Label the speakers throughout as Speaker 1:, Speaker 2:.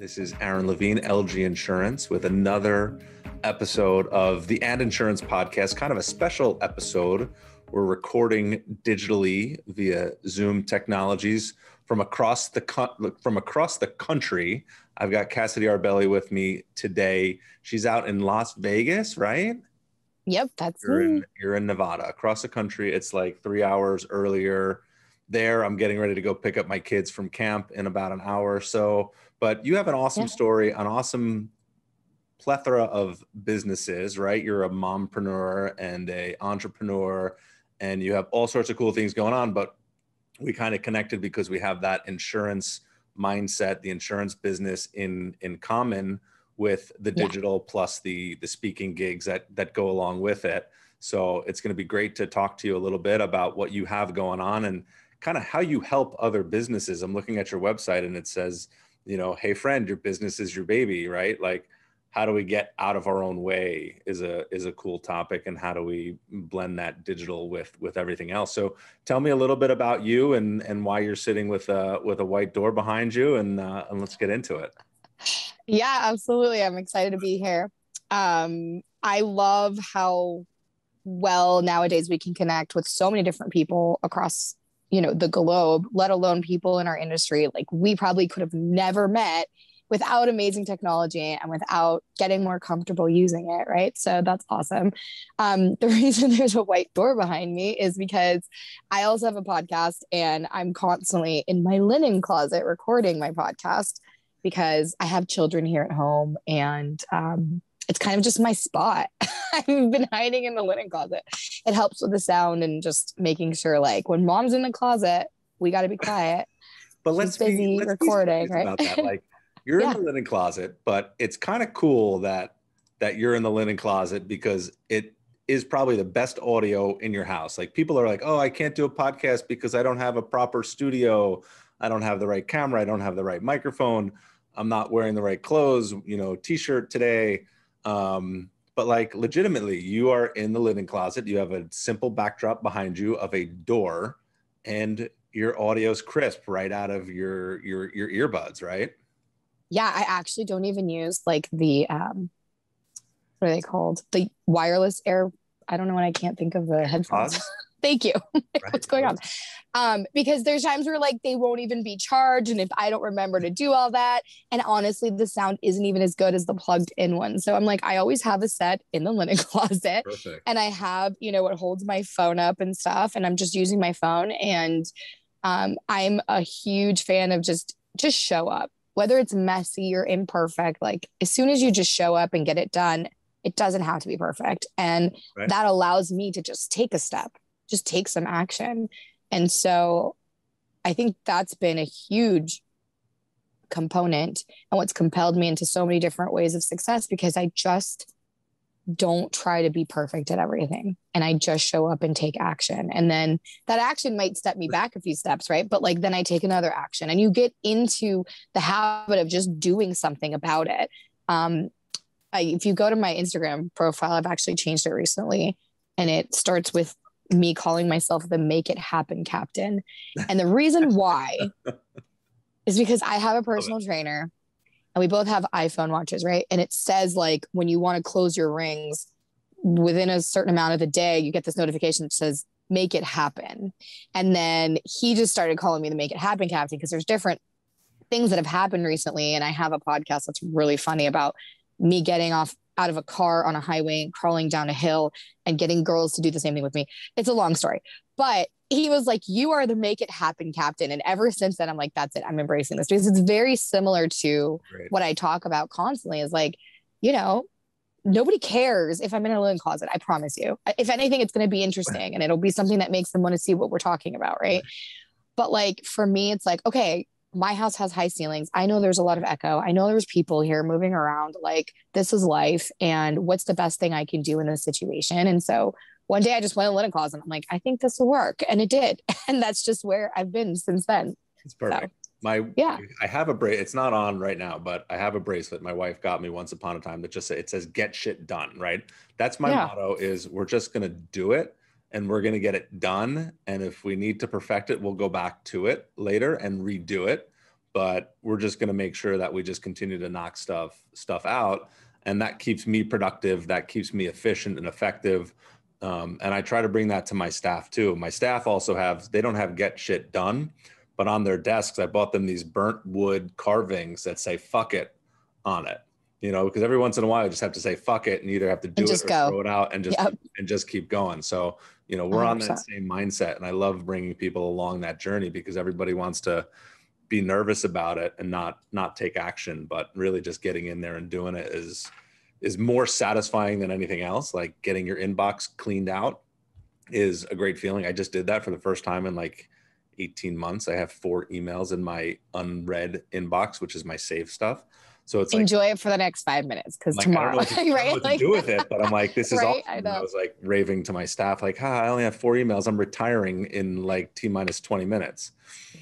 Speaker 1: This is Aaron Levine, LG Insurance, with another episode of the And Insurance Podcast, kind of a special episode. We're recording digitally via Zoom technologies from across the country. I've got Cassidy Arbelli with me today. She's out in Las Vegas, right?
Speaker 2: Yep, that's me.
Speaker 1: You're in Nevada. Across the country, it's like 3 hours earlier there. I'm getting ready to go pick up my kids from camp in about an hour or so. But you have an awesome story, an awesome plethora of businesses, right? You're a mompreneur and a entrepreneur, and you have all sorts of cool things going on. But we kind of connected because we have that insurance mindset, the insurance business in common with the digital plus the speaking gigs that go along with it. So it's going to be great to talk to you a little bit about what you have going on and kind of how you help other businesses. I'm looking at your website and it says, you know, hey friend, your business is your baby, right? Like, how do we get out of our own way is a cool topic, and how do we blend that digital with everything else? So tell me a little bit about you and why you're sitting with a white door behind you, and let's get into it.
Speaker 2: Yeah, absolutely. I'm excited to be here. I love how well nowadays we can connect with so many different people across, the globe, let alone people in our industry. Like, we probably could have never met without amazing technology and without getting more comfortable using it, right? So that's awesome. The reason there's a white door behind me is because I also have a podcast, and I'm constantly in my linen closet recording my podcast because I have children here at home, and it's kind of just my spot. I've been hiding in the linen closet. It helps with the sound and just making sure, like, when mom's in the closet, we got to be quiet.
Speaker 1: But let's be
Speaker 2: recording, right?
Speaker 1: About that. Like, you're in the linen closet, but it's kind of cool that you're in the linen closet because it is probably the best audio in your house. Like, people are like, oh, I can't do a podcast because I don't have a proper studio. I don't have the right camera. I don't have the right microphone. I'm not wearing the right clothes, t-shirt today. But like, legitimately, you are in the linen closet. You have a simple backdrop behind you of a door, and your audio's crisp right out of your earbuds, right?
Speaker 2: Yeah, I actually don't even use like the what are they called? The wireless air. I don't know when I can't think of the headphones. Thank you. Right. What's going on? Because there's times where, like, they won't even be charged, and if I don't remember to do all that, and honestly, the sound isn't even as good as the plugged in one. So I'm like, I always have a set in the linen closet.
Speaker 1: Perfect.
Speaker 2: And I have, what holds my phone up and stuff, and I'm just using my phone. And I'm a huge fan of just show up, whether it's messy or imperfect. Like, as soon as you just show up and get it done, it doesn't have to be perfect. And that allows me to just take a step, just take some action. And so I think that's been a huge component and what's compelled me into so many different ways of success, because I just don't try to be perfect at everything. And I just show up and take action. And then that action might step me back a few steps, right? But like, then I take another action, and you get into the habit of just doing something about it. If you go to my Instagram profile, I've actually changed it recently, and it starts with me calling myself the Make It Happen Captain. And the reason why is because I have a personal trainer, and we both have iPhone watches, right? And it says, like, when you want to close your rings within a certain amount of the day, you get this notification that says, make it happen. And then he just started calling me the Make It Happen Captain, because there's different things that have happened recently. And I have a podcast that's really funny about me getting out of a car on a highway and crawling down a hill and getting girls to do the same thing with me. It's a long story, but he was like, you are the Make It Happen Captain. And ever since then, I'm like, that's it. I'm embracing this, because it's very similar to what I talk about constantly, is like, nobody cares if I'm in a linen closet. I promise you. If anything, it's going to be interesting, and it'll be something that makes them want to see what we're talking about. Right. But like, for me, it's like, okay, my house has high ceilings. I know there's a lot of echo. I know there's people here moving around. Like, this is life. And what's the best thing I can do in this situation? And so one day I just went in the linen closet. I'm like, I think this will work. And it did. And that's just where I've been since then.
Speaker 1: It's perfect. So, I have a bracelet. It's not on right now, but I have a bracelet my wife got me once upon a time that just it says get shit done, right? That's my motto, is we're just going to do it, and we're going to get it done. And if we need to perfect it, we'll go back to it later and redo it. but we're just going to make sure that we just continue to knock stuff out. And that keeps me productive. That keeps me efficient and effective. And I try to bring that to my staff too. My staff also they don't have get shit done, but on their desks, I bought them these burnt wood carvings that say "fuck it" on it. Because every once in a while, you just have to say "fuck it" and either have to do it or throw it out and just keep going. So, we're on that same mindset, and I love bringing people along that journey because everybody wants to be nervous about it and not take action, but really just getting in there and doing it is more satisfying than anything else. Like getting your inbox cleaned out is a great feeling. I just did that for the first time in like 18 months. I have 4 emails in my unread inbox, which is my saved stuff. So it's
Speaker 2: enjoy it for the next 5 minutes because tomorrow,
Speaker 1: I don't know what to do with it, but I'm like, this is
Speaker 2: right?
Speaker 1: awesome. I was like raving to my staff, like, I only have 4 emails. I'm retiring in like T-minus 20 minutes.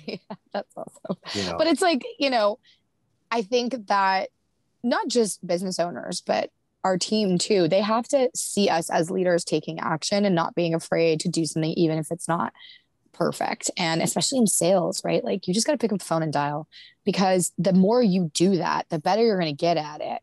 Speaker 2: Yeah, that's awesome. But it's like, I think that not just business owners, but our team too, they have to see us as leaders taking action and not being afraid to do something, even if it's not perfect. And especially in sales, right? Like you just got to pick up the phone and dial, because the more you do that, the better you're going to get at it.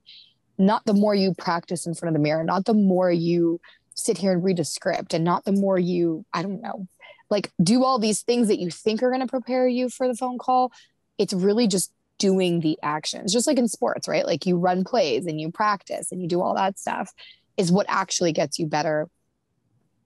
Speaker 2: Not the more you practice in front of the mirror, not the more you sit here and read a script, and not the more you, I don't know, like do all these things that you think are going to prepare you for the phone call. It's really just doing the actions, just like in sports, right? Like you run plays and you practice and you do all that stuff is what actually gets you better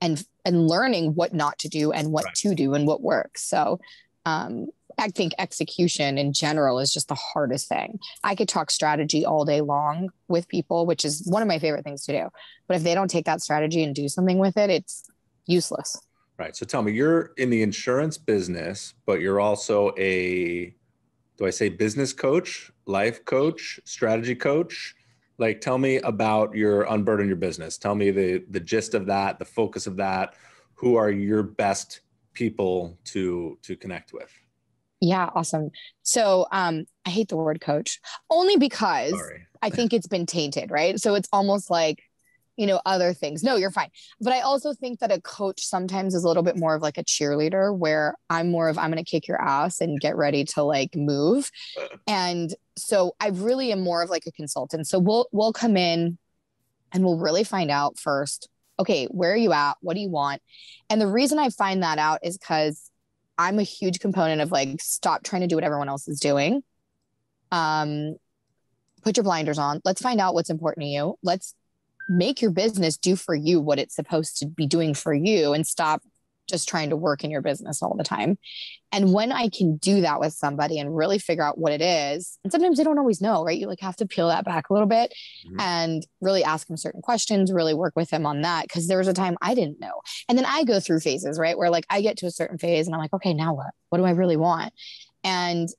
Speaker 2: and learning what not to do and what to do and what works. So I think execution in general is just the hardest thing. I could talk strategy all day long with people, which is one of my favorite things to do. But if they don't take that strategy and do something with it, it's useless.
Speaker 1: Right. So tell me, you're in the insurance business, but you're also do I say business coach, life coach, strategy coach? Like, tell me about your Unburden Your Business. Tell me the gist of that, the focus of that. Who are your best people to connect with?
Speaker 2: Yeah, awesome. So I hate the word coach only because I think it's been tainted, right? So it's almost like, other things. No, you're fine. But I also think that a coach sometimes is a little bit more of like a cheerleader, where I'm more of, I'm going to kick your ass and get ready to like move. And so I really am more of like a consultant. So we'll come in and we'll really find out first, okay, where are you at? What do you want? And the reason I find that out is because I'm a huge component of like, stop trying to do what everyone else is doing. Put your blinders on. Let's find out what's important to you. Let's make your business do for you what it's supposed to be doing for you, and stop just trying to work in your business all the time. And when I can do that with somebody and really figure out what it is, and sometimes they don't always know, right? You like have to peel that back a little bit and really ask them certain questions, really work with them on that. Cause there was a time I didn't know. And then I go through phases, right? Where like I get to a certain phase and I'm like, okay, now what? What do I really want? And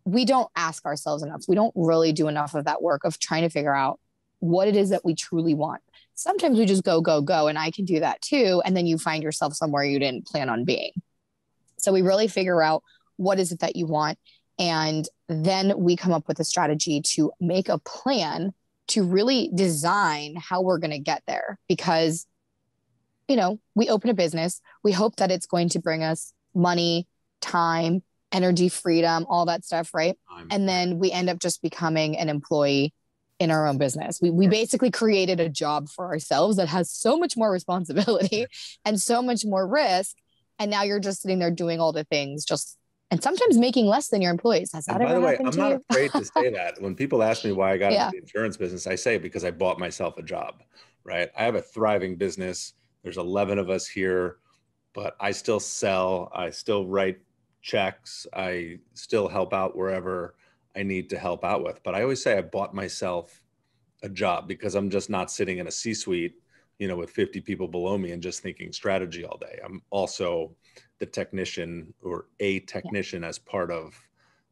Speaker 2: we don't ask ourselves enough. We don't really do enough of that work of trying to figure out what it is that we truly want. Sometimes we just go, and I can do that too. And then you find yourself somewhere you didn't plan on being. So we really figure out what is it that you want. And then we come up with a strategy to make a plan to really design how we're going to get there. Because, we open a business, we hope that it's going to bring us money, time, energy, freedom, all that stuff, right? And then we end up just becoming an employee in our own business. We basically created a job for ourselves that has so much more responsibility and so much more risk. And now you're just sitting there doing all the things, and sometimes making less than your employees. Has that ever happened to you?
Speaker 1: I'm not afraid to say that. When people ask me why I got into the insurance business, I say because I bought myself a job, right? I have a thriving business. There's 11 of us here, but I still sell. I still write checks. I still help out wherever I need to help out with. But I always say I bought myself a job because I'm just not sitting in a C-suite, with 50 people below me and just thinking strategy all day. I'm also the technician or a technician as part of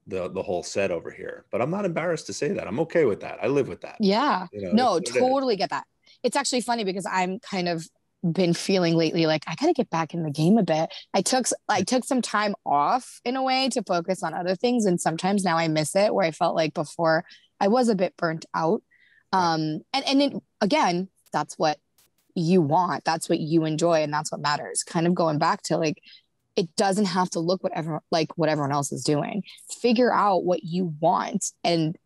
Speaker 1: the whole set over here. But I'm not embarrassed to say that. I'm okay with that. I live with that.
Speaker 2: Yeah. No, totally get that. It's actually funny because I'm kind of been feeling lately like I gotta get back in the game a bit. I took some time off in a way to focus on other things, and sometimes now I miss it, where I felt like before I was a bit burnt out. And again, that's what you want, that's what you enjoy, and that's what matters. Kind of going back to like, it doesn't have to look what everyone else is doing. Figure out what you want and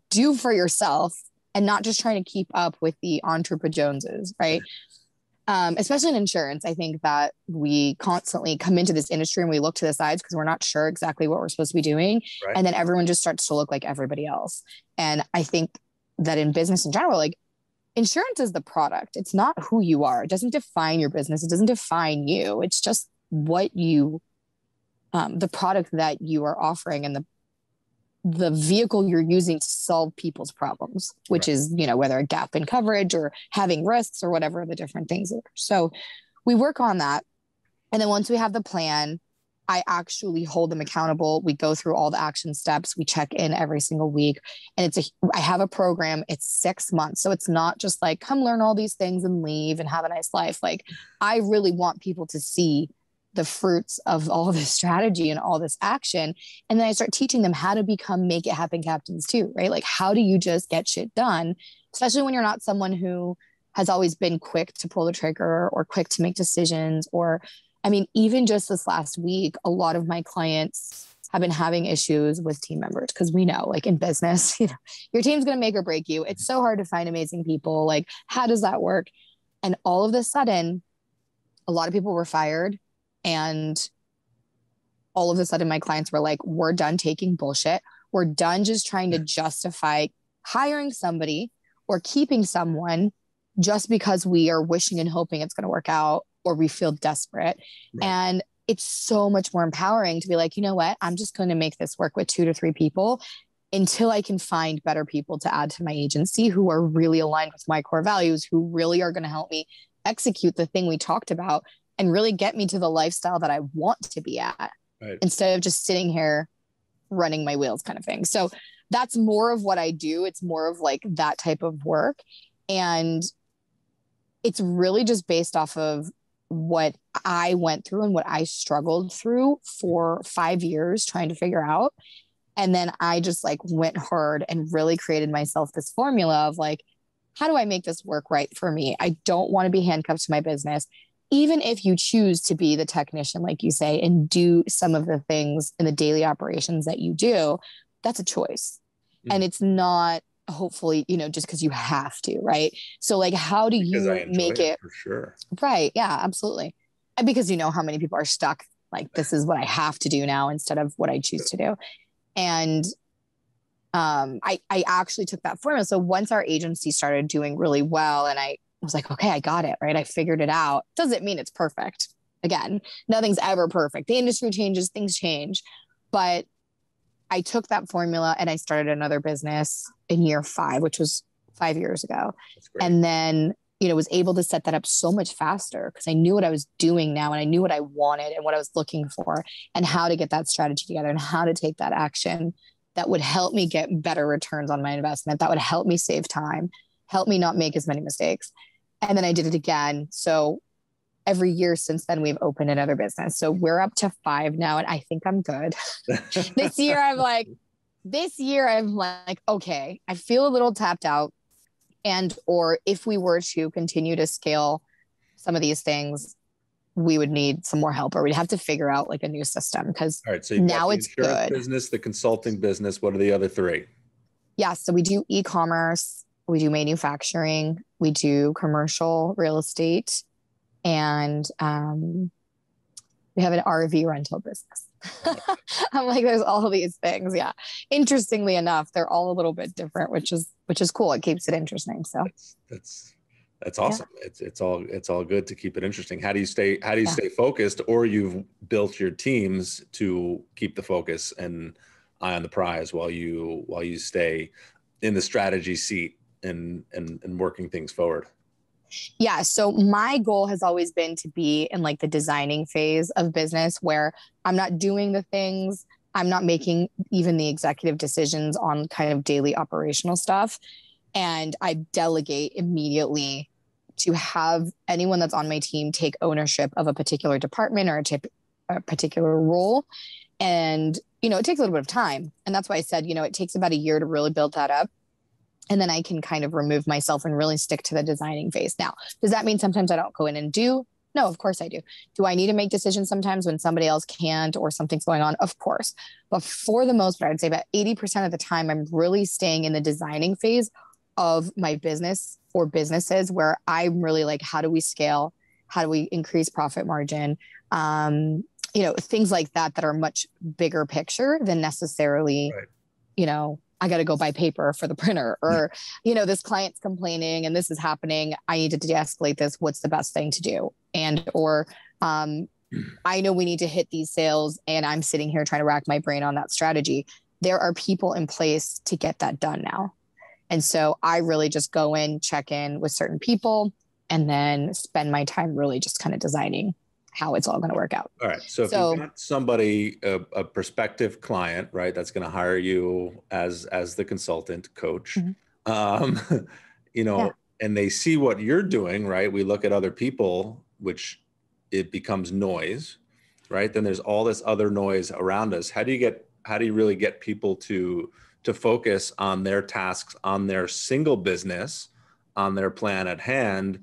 Speaker 2: do for yourself, and not just trying to keep up with the Entrepreneur Joneses, right? Especially in insurance, I think that we constantly come into this industry and we look to the sides because we're not sure exactly what we're supposed to be doing.
Speaker 1: Right.
Speaker 2: And then everyone just starts to look like everybody else. And I think that in business in general, like, insurance is the product. It's not who you are. It doesn't define your business. It doesn't define you. It's just what you, the product that you are offering, and the vehicle you're using to solve people's problems, which is, whether a gap in coverage or having risks or whatever the different things are. So we work on that. And then once we have the plan, I actually hold them accountable. We go through all the action steps. We check in every single week. And I have a program. It's 6 months. So it's not just like, come learn all these things and leave and have a nice life. Like, I really want people to see the fruits of all this strategy and all this action. And then I start teaching them how to become make it happen captains too, right? Like, how do you just get shit done, especially when you're not someone who has always been quick to pull the trigger or quick to make decisions. Or, I mean, even just this last week, a lot of my clients have been having issues with team members, because we know, like, in business, your team's going to make or break you. It's so hard to find amazing people. Like, how does that work? And all of a sudden, a lot of people were fired. And all of a sudden, my clients were like, we're done taking bullshit. We're done just trying to justify hiring somebody or keeping someone just because we are wishing and hoping it's going to work out, or we feel desperate. Right. And it's so much more empowering to be like, you know what? I'm just going to make this work with 2 to 3 people until I can find better people to add to my agency who are really aligned with my core values, who really are going to help me execute the thing we talked about and really get me to the lifestyle that I want to be at, right, instead of just sitting here running my wheels kind of thing. So that's more of what I do. It's more of like that type of work. And it's really just based off of what I went through and what I struggled through for 5 years trying to figure out. And then I just like went hard and really created myself this formula of like, how do I make this work right for me? I don't want to be handcuffed to my business. Even if you choose to be the technician, like you say, and do some of the things in the daily operations that you do, that's a choice. And it's not, hopefully, just because you have to, right? So like, how do you make it
Speaker 1: for sure?
Speaker 2: Right. Yeah, absolutely. And because how many people are stuck, like, this is what I have to do now instead of what I choose to do. And I actually took that formula. So once our agency started doing really well, and I was like, okay, I got it, right? I figured it out. Doesn't mean it's perfect. Again, nothing's ever perfect. The industry changes, things change. But I took that formula and I started another business in year 5, which was 5 years ago. And then, was able to set that up so much faster because I knew what I was doing now, and I knew what I wanted and what I was looking for, and how to get that strategy together and how to take that action that would help me get better returns on my investment, that would help me save time, help me not make as many mistakes. And then I did it again. So every year since then, we've opened another business. So we're up to 5 now, and I think I'm good. This year, I'm like, okay, I feel a little tapped out. And, or if we were to continue to scale some of these things, we would need some more help, or we'd have to figure out like a new system. Because
Speaker 1: so
Speaker 2: now it's good.
Speaker 1: Business, the consulting business. What are the other 3?
Speaker 2: Yeah. So we do e-commerce, we do manufacturing, we do commercial real estate, and we have an RV rental business. I'm like, there's all these things. Yeah. Interestingly enough, they're all a little bit different, which is cool. It keeps it interesting. So
Speaker 1: that's awesome. Yeah. It's all good to keep it interesting. How do you stay focused, or you've built your teams to keep the focus and eye on the prize while you stay in the strategy seat and working things forward?
Speaker 2: Yeah. So my goal has always been to be in like the designing phase of business, where I'm not doing the things, I'm not making even the executive decisions on kind of daily operational stuff. And I delegate immediately to have anyone that's on my team take ownership of a particular department or a particular role. And, it takes a little bit of time. And that's why I said, it takes about a year to really build that up. And then I can kind of remove myself and really stick to the designing phase. Now, does that mean sometimes I don't go in and do No, of course I do. Do I need to make decisions sometimes when somebody else can't or something's going on? Of course. But for the most part, I'd say about 80% of the time, I'm really staying in the designing phase of my business or businesses where I'm really like, how do we scale? How do we increase profit margin? Things like that are much bigger picture than necessarily, right. I got to go buy paper for the printer or, this client's complaining and this is happening. I need to de-escalate this. What's the best thing to do? I know we need to hit these sales and I'm sitting here trying to rack my brain on that strategy. There are people in place to get that done now. And so I really just go in, check in with certain people, and then spend my time really just kind of designing how it's all going to work out.
Speaker 1: All right. So if you've got somebody, a prospective client, right, that's going to hire you as the consultant coach, mm-hmm. And they see what you're doing, right? We look at other people, which it becomes noise, right? Then there's all this other noise around us. How do you really get people to focus on their tasks, on their single business, on their plan at hand,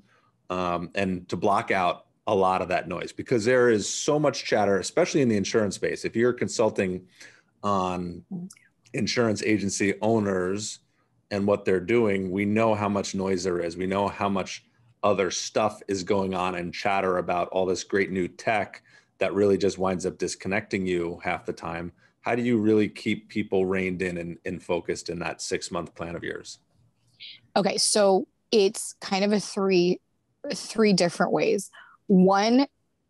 Speaker 1: and to block out a lot of that noise? Because there is so much chatter, especially in the insurance space. If you're consulting on insurance agency owners and what they're doing, we know how much noise there is. We know how much other stuff is going on and chatter about all this great new tech that really just winds up disconnecting you half the time. How do you really keep people reined in and focused in that 6-month plan of yours?
Speaker 2: Okay. So it's kind of a three different ways. One,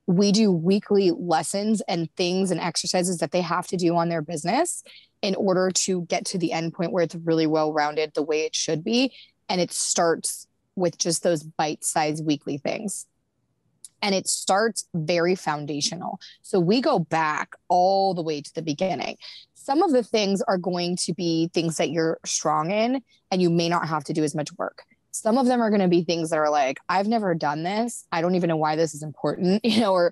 Speaker 2: we do weekly lessons and things and exercises that they have to do on their business in order to get to the end point where it's really well-rounded the way it should be. And it starts with just those bite-sized weekly things. And it starts very foundational. So we go back all the way to the beginning. Some of the things are going to be things that you're strong in and you may not have to do as much work. Some of them are going to be things that are like, I've never done this. I don't even know why this is important, or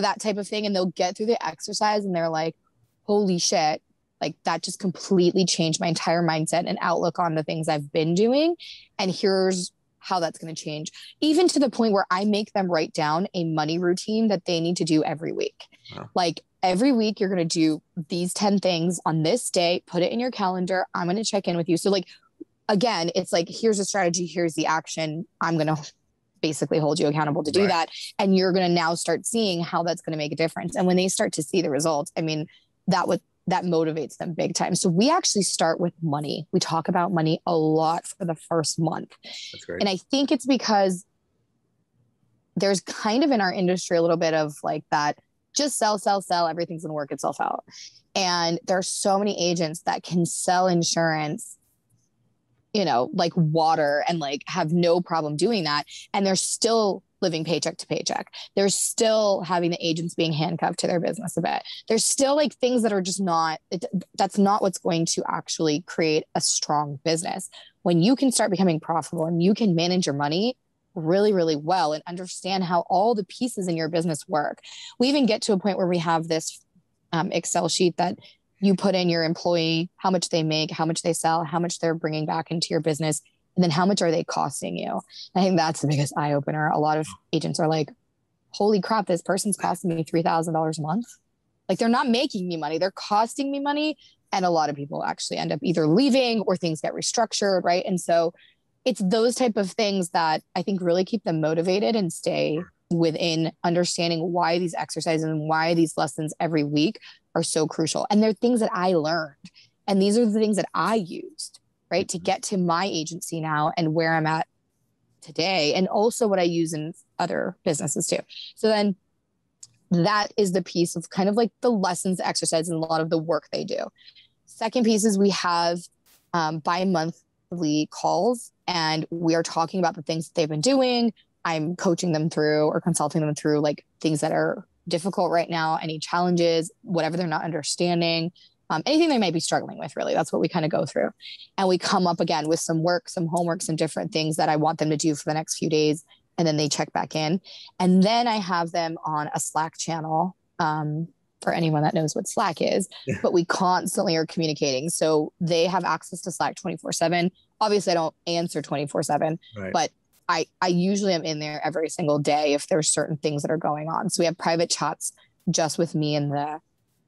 Speaker 2: that type of thing. And they'll get through the exercise and they're like, holy shit, like that just completely changed my entire mindset and outlook on the things I've been doing. And here's how that's going to change, even to the point where I make them write down a money routine that they need to do every week. Wow. Like every week, you're going to do these 10 things on this day, put it in your calendar. I'm going to check in with you. So like, again, it's like, here's a strategy, here's the action. I'm going to basically hold you accountable to do that. And you're going to now start seeing how that's going to make a difference. And when they start to see the results, I mean, that motivates them big time. So we actually start with money. We talk about money a lot for the first month.
Speaker 1: That's great.
Speaker 2: And I think it's because there's kind of in our industry a little bit of like that, just sell, everything's going to work itself out. And there's so many agents that can sell insurance, like water and like have no problem doing that. And they're still living paycheck to paycheck. They're still having the agents being handcuffed to their business a bit. There's still like things that are just that's not what's going to actually create a strong business. When you can start becoming profitable and you can manage your money really, really well and understand how all the pieces in your business work. We even get to a point where we have this Excel sheet that you put in your employee, how much they make, how much they sell, how much they're bringing back into your business, and then how much are they costing you? I think that's the biggest eye opener. A lot of agents are like, holy crap, this person's costing me $3,000 a month. Like they're not making me money, they're costing me money. And a lot of people actually end up either leaving or things get restructured, right? And so it's those type of things that I think really keep them motivated and stay within understanding why these exercises and why these lessons every week are so crucial. And they're things that I learned. And these are the things that I used, right, to get to my agency now and where I'm at today. And also what I use in other businesses too. So then that is the piece of kind of like the lessons, the exercises, and a lot of the work they do. Second piece is we have bi-monthly calls and we are talking about the things that they've been doing. I'm coaching them through or consulting them through like things that are difficult right now, any challenges, whatever they're not understanding, anything they might be struggling with, really. That's what we kind of go through. And we come up again with some work, some homework, some different things that I want them to do for the next few days. And then they check back in. And then I have them on a Slack channel for anyone that knows what Slack is, but we constantly are communicating. So they have access to Slack 24/7. Obviously I don't answer 24/7, right, but I usually am in there every single day if there's certain things that are going on. So we have private chats just with me and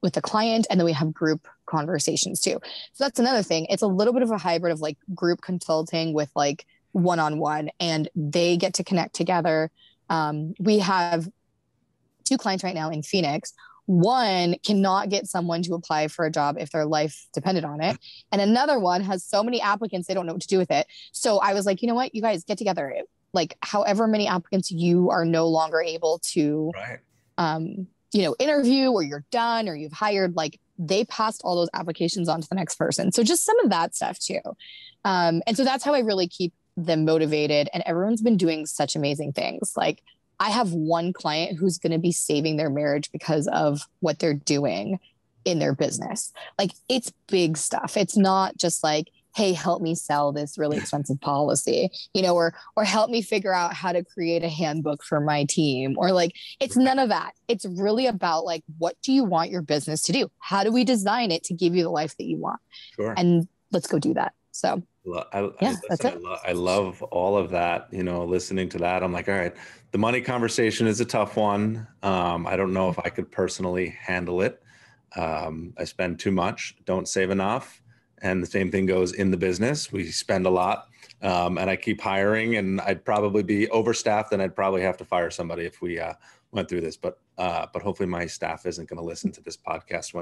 Speaker 2: with the client, and then we have group conversations too. So that's another thing. It's a little bit of a hybrid of like group consulting with like one-on-one, and they get to connect together. We have 2 clients right now in Phoenix. One cannot get someone to apply for a job if their life depended on it. And another one has so many applicants, they don't know what to do with it. So I was like, you know what, you guys get together. Like however many applicants you are no longer able to, interview, or you're done, or you've hired, like they passed all those applications on to the next person. So just some of that stuff too. And so that's how I really keep them motivated. And everyone's been doing such amazing things. Like I have one client who's going to be saving their marriage because of what they're doing in their business. Like it's big stuff. It's not just like, hey, help me sell this really expensive policy, or help me figure out how to create a handbook for my team, or like, it's none of that. It's really about like, what do you want your business to do? How do we design it to give you the life that you want?
Speaker 1: Sure.
Speaker 2: And let's go do that. So that's it.
Speaker 1: I love all of that, listening to that. I'm like, all right, the money conversation is a tough one. I don't know if I could personally handle it. I spend too much, don't save enough. And the same thing goes in the business. We spend a lot, and I keep hiring, and I'd probably be overstaffed, and I'd probably have to fire somebody if we went through this. But hopefully my staff isn't going to listen to this podcast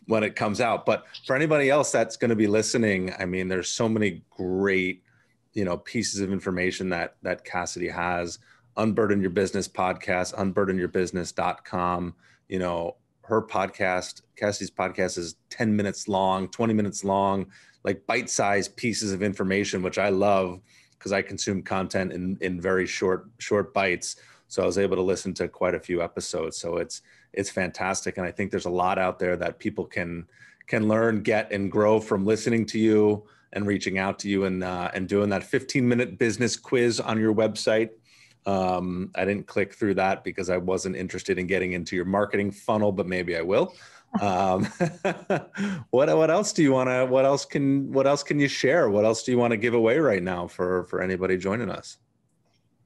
Speaker 1: when it comes out. But for anybody else that's going to be listening, I mean, there's so many great, pieces of information that Cassidy has. Unburden Your Business podcast, unburdenyourbusiness.com. Her podcast, Cassidy's podcast, is 10 minutes long, 20 minutes long, like bite-sized pieces of information, which I love because I consume content in very short bites. So I was able to listen to quite a few episodes. So it's fantastic. And I think there's a lot out there that people can learn, get, and grow from listening to you and reaching out to you and doing that 15-minute business quiz on your website. I didn't click through that because I wasn't interested in getting into your marketing funnel, but maybe I will. What else do you want to, what else can you share? What else do you want to give away right now for anybody joining us?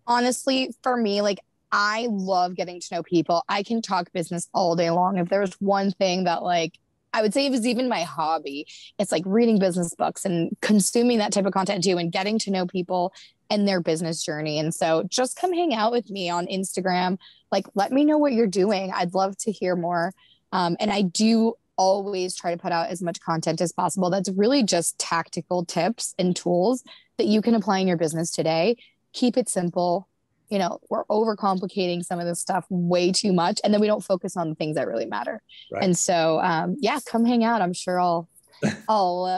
Speaker 2: Honestly, for me, like I love getting to know people. I can talk business all day long. If there's one thing that like, I would say it was even my hobby, it's like reading business books and consuming that type of content too, and getting to know people and their business journey. And so just come hang out with me on Instagram. Like, let me know what you're doing. I'd love to hear more. And I do always try to put out as much content as possible. That's really just tactical tips and tools that you can apply in your business today. Keep it simple. We're overcomplicating some of this stuff way too much. And then we don't focus on the things that really matter. Right. And so, come hang out. I'm sure I'll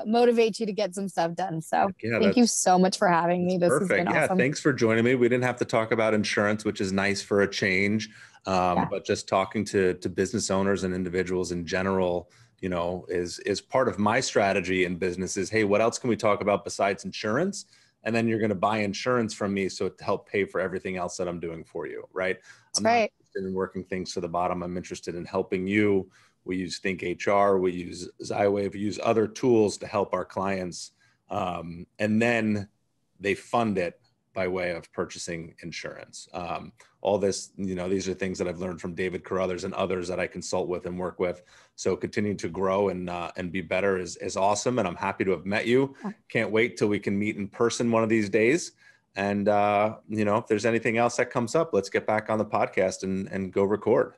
Speaker 2: motivate you to get some stuff done. So thank you so much for having me. This has been awesome.
Speaker 1: Thanks for joining me. We didn't have to talk about insurance, which is nice for a change. But just talking to business owners and individuals in general, is part of my strategy in business is, hey, what else can we talk about besides insurance? And then you're going to buy insurance from me to help pay for everything else that I'm doing for you. Right. I'm not interested in working things to the bottom. I'm interested in helping you. We use Think HR, we use Zywave, we use other tools to help our clients. And then they fund it by way of purchasing insurance. All this, these are things that I've learned from David Carruthers and others that I consult with and work with. So continuing to grow and be better is awesome. And I'm happy to have met you. Can't wait till we can meet in person one of these days. And, if there's anything else that comes up, let's get back on the podcast and go record.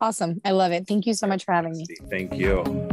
Speaker 2: Awesome. I love it. Thank you so much for having me.
Speaker 1: Thank you.